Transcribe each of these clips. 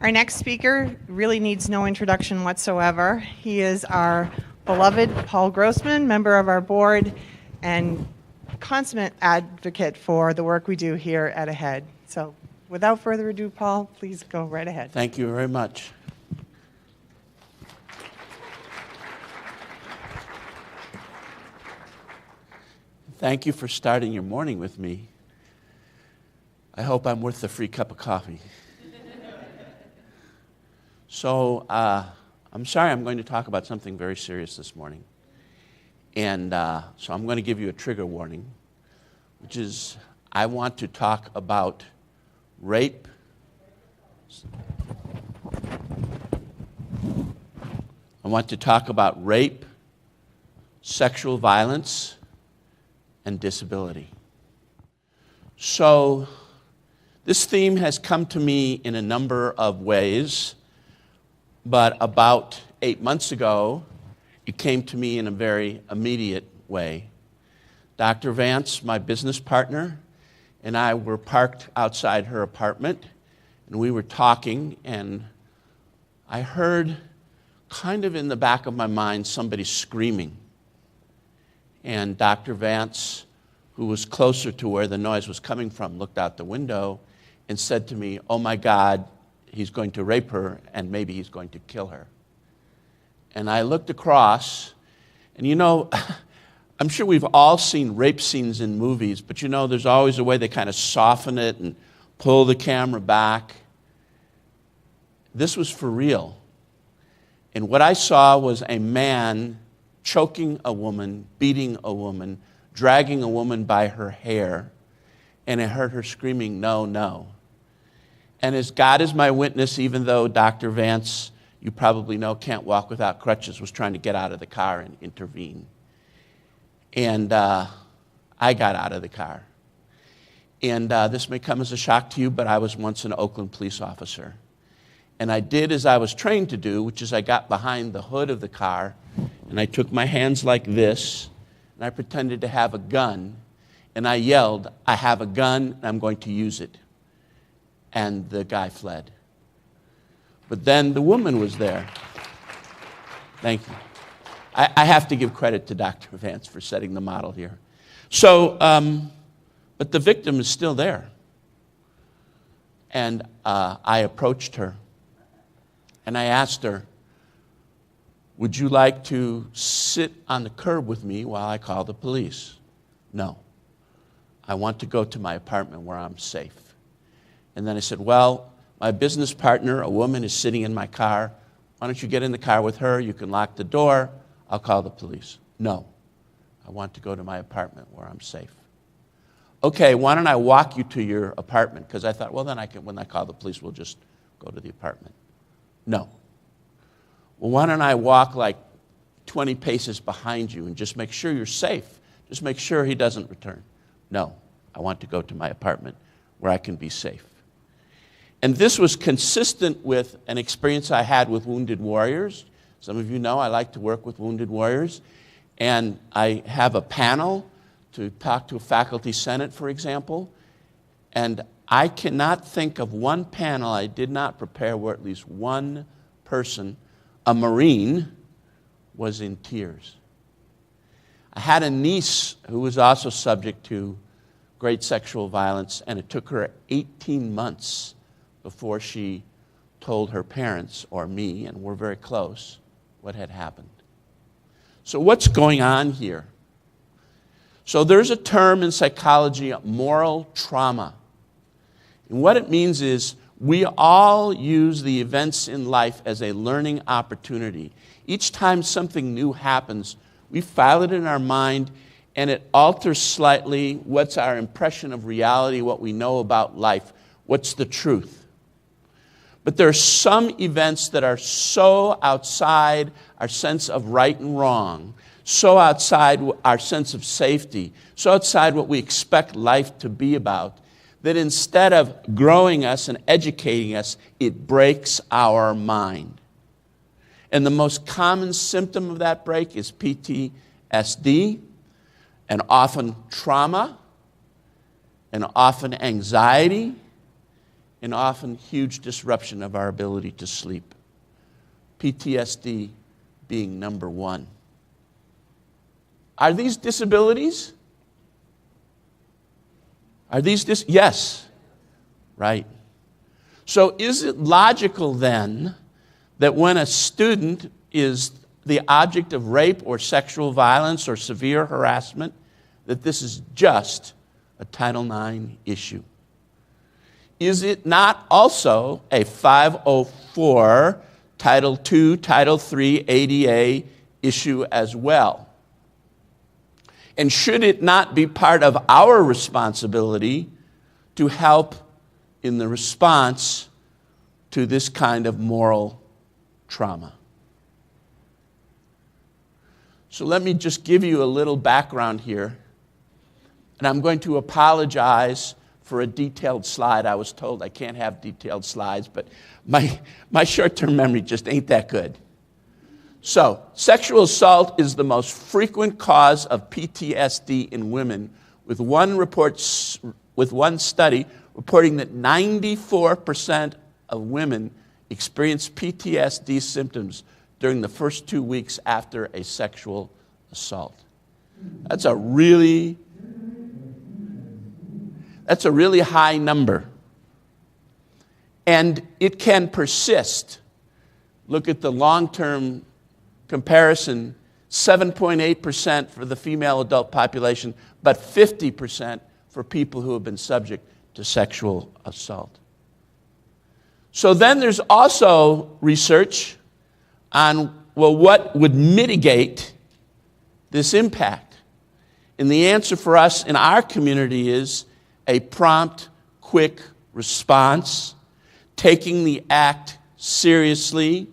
Our next speaker really needs no introduction whatsoever. He is our beloved Paul Grossman, member of our board and consummate advocate for the work we do here at AHEAD. So without further ado, Paul, please go right ahead. Thank you very much. Thank you for starting your morning with me. I hope I'm worth the free cup of coffee. So I'm sorry I'm going to talk about something very serious this morning. And so I'm going to give you a trigger warning, which is I want to talk about rape, sexual violence, and disability. So this theme has come to me in a number of ways. But about 8 months ago, it came to me in a very immediate way. Dr. Vance, my business partner, and I were parked outside her apartment, and we were talking, and I heard kind of in the back of my mind somebody screaming. And Dr. Vance, who was closer to where the noise was coming from, looked out the window and said to me, "Oh my God, he's going to rape her, and maybe he's going to kill her." And I looked across, and you know, I'm sure we've all seen rape scenes in movies, but you know, there's always a way they kind of soften it and pull the camera back. This was for real. And what I saw was a man choking a woman, beating a woman, dragging a woman by her hair, and I heard her screaming, "No, no." And as God is my witness, even though Dr. Vance, you probably know, can't walk without crutches, was trying to get out of the car and intervene. And I got out of the car. And this may come as a shock to you, but I was once an Oakland police officer. And I did as I was trained to do, which is I got behind the hood of the car, and I took my hands like this, and I pretended to have a gun, and I yelled, "I have a gun, and I'm going to use it." And the guy fled. But then the woman was there. Thank you. I have to give credit to Dr. Vance for setting the model here. So, but the victim is still there. And I approached her, and I asked her, "Would you like to sit on the curb with me while I call the police?" "No. I want to go to my apartment where I'm safe." And then I said, "Well, my business partner, a woman, is sitting in my car. Why don't you get in the car with her? You can lock the door. I'll call the police." "No, I want to go to my apartment where I'm safe." "Okay, why don't I walk you to your apartment?" Because I thought, well, then when I call the police, we'll just go to the apartment. "No." "Well, why don't I walk like 20 paces behind you and just make sure you're safe? Just make sure he doesn't return." "No, I want to go to my apartment where I can be safe." And this was consistent with an experience I had with wounded warriors. Some of you know I like to work with wounded warriors. And I have a panel to talk to a faculty senate, for example. And I cannot think of one panel I did not prepare where at least one person, a Marine, was in tears. I had a niece who was also subject to great sexual violence, and it took her 18 months before she told her parents or me, and we're very close, what had happened. So what's going on here? So there's a term in psychology, moral trauma. And what it means is we all use the events in life as a learning opportunity. Each time something new happens, we file it in our mind, and it alters slightly what's our impression of reality, what we know about life, what's the truth. But there are some events that are so outside our sense of right and wrong, so outside our sense of safety, so outside what we expect life to be about, that instead of growing us and educating us, it breaks our mind. And the most common symptom of that break is PTSD, and often trauma, and often anxiety, and often huge disruption of our ability to sleep. PTSD being number one. Are these disabilities? Yes. Right. So is it logical then that when a student is the object of rape or sexual violence or severe harassment, that this is just a Title IX issue? Is it not also a 504, Title II, Title III, ADA issue as well? And should it not be part of our responsibility to help in the response to this kind of moral trauma? So let me just give you a little background here. And I'm going to apologize for a detailed slide. I was told I can't have detailed slides, but my short-term memory just ain't that good. So, sexual assault is the most frequent cause of PTSD in women, with one study reporting that 94% of women experience PTSD symptoms during the first 2 weeks after a sexual assault. That's a really high number. And it can persist. Look at the long-term comparison, 7.8% for the female adult population, but 50% for people who have been subject to sexual assault. So then there's also research on, well, what would mitigate this impact? And the answer for us in our community is a prompt, quick response, taking the act seriously,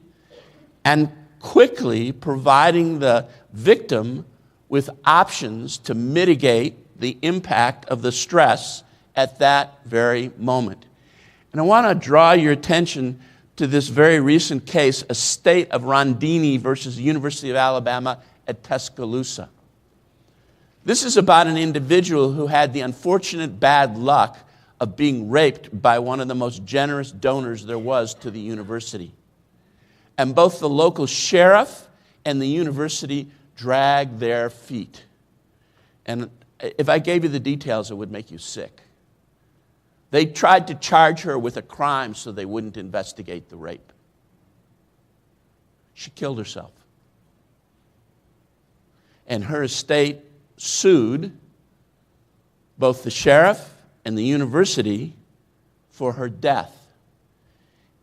and quickly providing the victim with options to mitigate the impact of the stress at that very moment. And I want to draw your attention to this very recent case, Estate of Rondini versus the University of Alabama at Tuscaloosa. This is about an individual who had the unfortunate bad luck of being raped by one of the most generous donors there was to the university. And both the local sheriff and the university dragged their feet. And if I gave you the details, it would make you sick. They tried to charge her with a crime so they wouldn't investigate the rape. She killed herself. And her estate sued both the sheriff and the university for her death.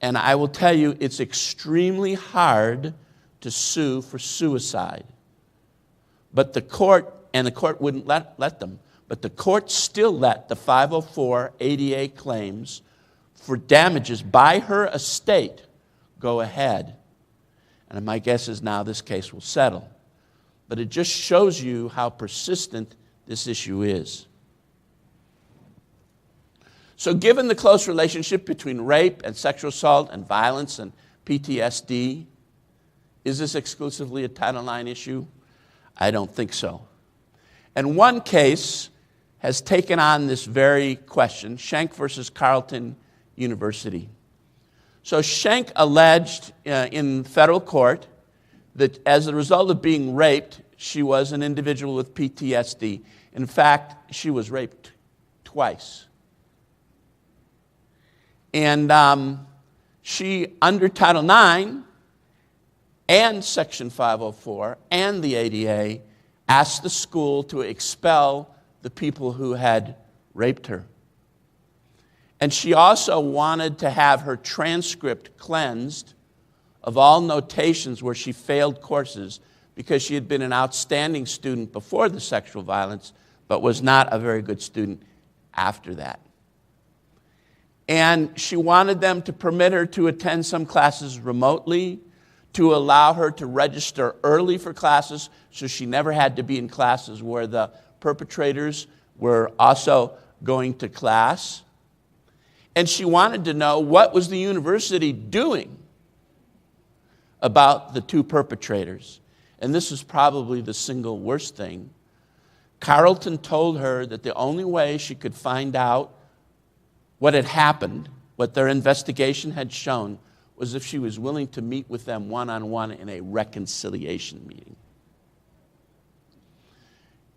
And I will tell you, it's extremely hard to sue for suicide. But the court wouldn't let them, but the court still let the 504 ADA claims for damages by her estate go ahead. And my guess is now this case will settle. But it just shows you how persistent this issue is. So given the close relationship between rape and sexual assault and violence and PTSD, is this exclusively a Title IX issue? I don't think so. And one case has taken on this very question, Schenck versus Carleton University. So Schenck alleged in federal court that as a result of being raped, she was an individual with PTSD. In fact, she was raped twice. And she, under Title IX and Section 504 and the ADA, asked the school to expel the people who had raped her. And she also wanted to have her transcript cleansed of all notations where she failed courses because she had been an outstanding student before the sexual violence, but was not a very good student after that. And she wanted them to permit her to attend some classes remotely, to allow her to register early for classes so she never had to be in classes where the perpetrators were also going to class. And she wanted to know what was the university doing about the two perpetrators. And this was probably the single worst thing. Carleton told her that the only way she could find out what had happened what their investigation had shown was if she was willing to meet with them one-on-one in a reconciliation meeting.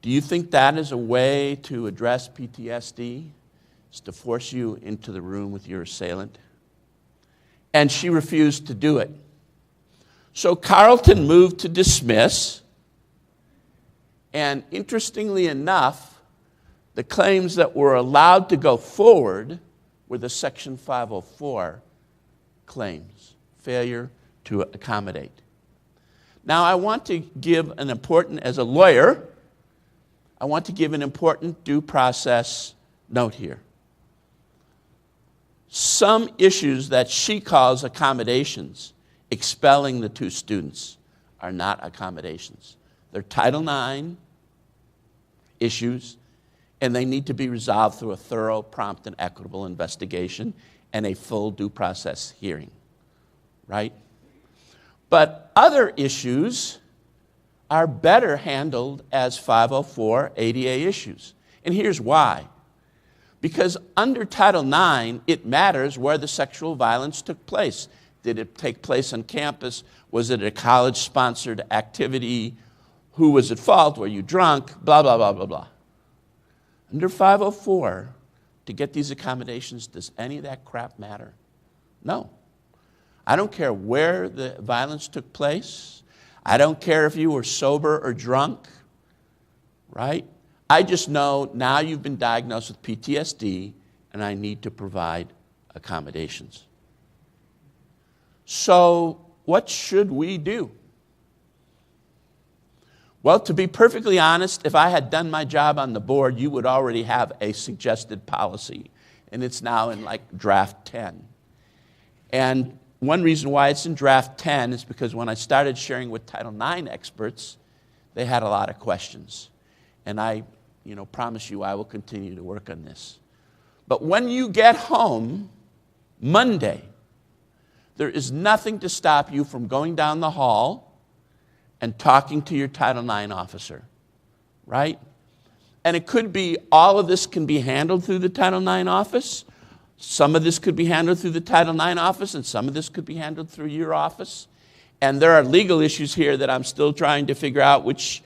Do you think that is a way to address PTSD? Is to force you into the room with your assailant? And she refused to do it. So Carlton moved to dismiss, and interestingly enough, the claims that were allowed to go forward were the Section 504 claims, failure to accommodate. Now, I want to give an important, as a lawyer, I want to give an important due process note here. Some issues that she calls accommodations, expelling the two students, are not accommodations. They're Title IX issues, and they need to be resolved through a thorough, prompt, and equitable investigation and a full due process hearing, right? But other issues are better handled as 504 ADA issues. And here's why. Because under Title IX, it matters where the sexual violence took place. Did it take place on campus? Was it a college-sponsored activity? Who was at fault? Were you drunk? Blah, blah, blah, blah, blah. Under 504, to get these accommodations, does any of that crap matter? No. I don't care where the violence took place. I don't care if you were sober or drunk, right? I just know now you've been diagnosed with PTSD and I need to provide accommodations. So what should we do? Well, to be perfectly honest, if I had done my job on the board, you would already have a suggested policy, and it's now in like draft 10. And one reason why it's in draft 10 is because when I started sharing with Title IX experts, they had a lot of questions. And I promise you I will continue to work on this. But when you get home Monday, there is nothing to stop you from going down the hall and talking to your Title IX officer, right? And it could be all of this can be handled through the Title IX office. Some of this could be handled through the Title IX office, and some of this could be handled through your office. And there are legal issues here that I'm still trying to figure out which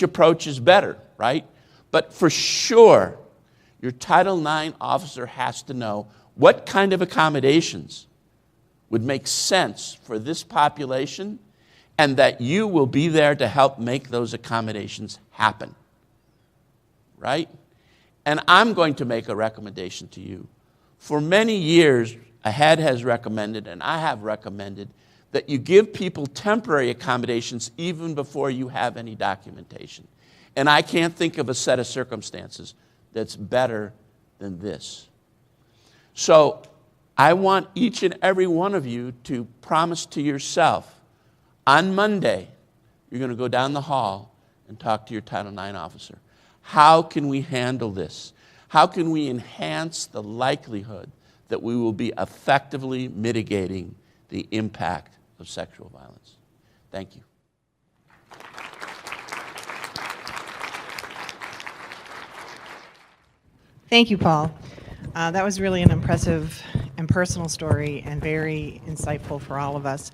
approach is better, right? But for sure, your Title IX officer has to know what kind of accommodations would make sense for this population, and that you will be there to help make those accommodations happen, right? And I'm going to make a recommendation to you. For many years, AHEAD has recommended, and I have recommended, that you give people temporary accommodations even before you have any documentation. And I can't think of a set of circumstances that's better than this. So I want each and every one of you to promise to yourself, on Monday, you're going to go down the hall and talk to your Title IX officer. How can we handle this? How can we enhance the likelihood that we will be effectively mitigating the impact of sexual violence? Thank you. Thank you, Paul. That was really an impressive and personal story and very insightful for all of us.